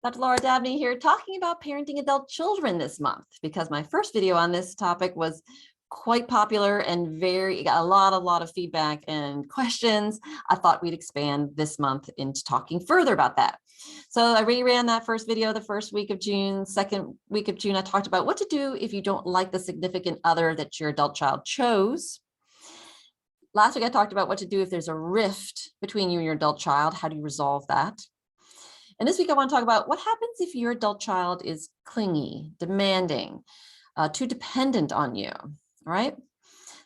Dr. Laura Dabney here, talking about parenting adult children this month, because my first video on this topic was quite popular and got a lot of feedback and questions. I thought we'd expand this month into talking further about that. So I reran that first video the first week of June. Second week of June, I talked about what to do if you don't like the significant other that your adult child chose. Last week, I talked about what to do if there's a rift between you and your adult child. How do you resolve that? And this week, I want to talk about what happens if your adult child is clingy, demanding, too dependent on you. All right.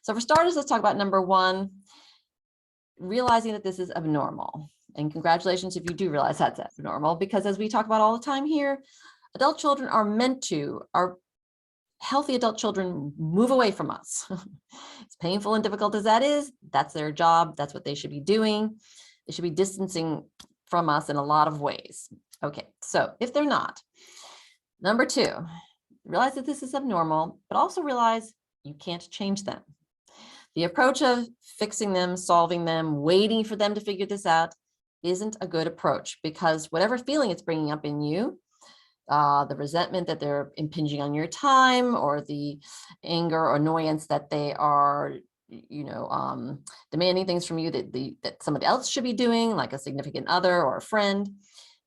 So for starters, let's talk about number one, realizing that this is abnormal. And congratulations if you do realize that's abnormal, because as we talk about all the time here, adult children are meant to, our healthy adult children move away from us. As painful and difficult as that is, that's their job. That's what they should be doing. They should be distancing from us in a lot of ways. Okay, so if they're not, number two, realize that this is abnormal, but also realize you can't change them. The approach of fixing them, solving them, waiting for them to figure this out isn't a good approach, because whatever feeling it's bringing up in you, the resentment that they're impinging on your time, or the anger or annoyance that they are demanding things from you that somebody else should be doing, like a significant other or a friend,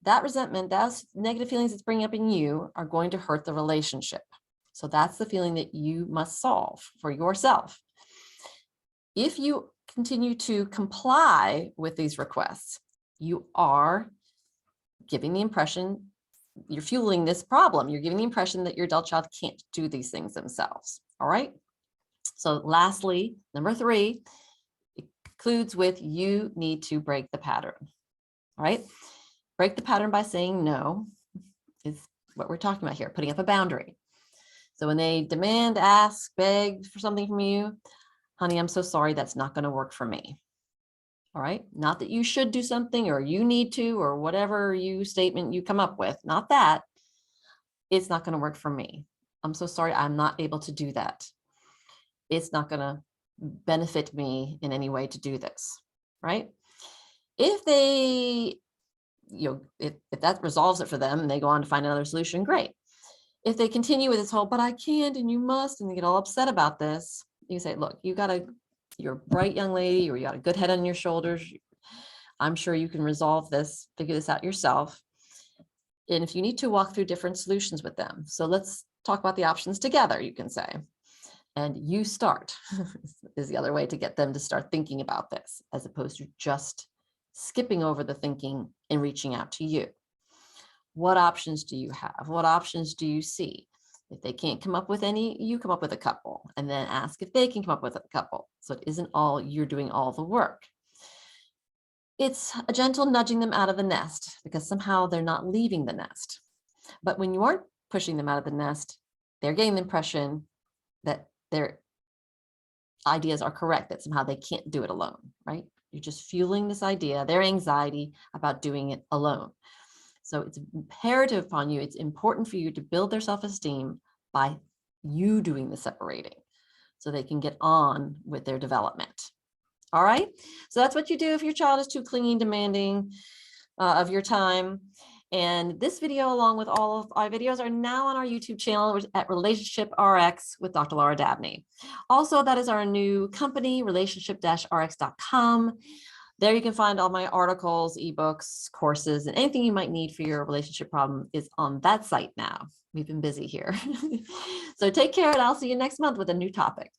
that resentment, those negative feelings it's bringing up in you are going to hurt the relationship. So that's the feeling that you must solve for yourself. If you continue to comply with these requests, you are giving the impression you're fueling this problem. You're giving the impression that your adult child can't do these things themselves. All right. So lastly, number three, it concludes with you need to break the pattern. All right. Break the pattern by saying no is what we're talking about here, putting up a boundary. So when they demand, ask, beg for something from you, honey, I'm so sorry, that's not going to work for me. All right. Not that you should do something or you need to, or whatever statement you come up with, not that. It's not going to work for me. I'm so sorry, I'm not able to do that. It's not going to benefit me in any way to do this, right? If they, if that resolves it for them and they go on to find another solution, great. If they continue with this whole, but I can't and you must, and they get all upset about this, you say, look, you're a bright young lady, or you got a good head on your shoulders. I'm sure you can resolve this, figure this out yourself. And if you need to, walk through different solutions with them. So let's talk about the options together, you can say. And you start is the other way to get them to start thinking about this, as opposed to just skipping over the thinking and reaching out to you. What options do you have? What options do you see? If they can't come up with any, you come up with a couple, and then ask if they can come up with a couple. So it isn't all you're doing all the work. It's a gentle nudging them out of the nest, because somehow they're not leaving the nest. But when you aren't pushing them out of the nest, they're getting the impression that their ideas are correct, that somehow they can't do it alone, right? You're just fueling this idea, their anxiety about doing it alone. So it's imperative upon you, it's important for you to build their self-esteem by you doing the separating, so they can get on with their development. All right. So that's what you do if your child is too clingy and demanding of your time. And this video, along with all of our videos, are now on our YouTube channel at Relationship RX with Dr. Laura Dabney. Also, that is our new company, relationship-rx.com. There you can find all my articles, ebooks, courses, and anything you might need for your relationship problem is on that site now. We've been busy here. So take care, and I'll see you next month with a new topic.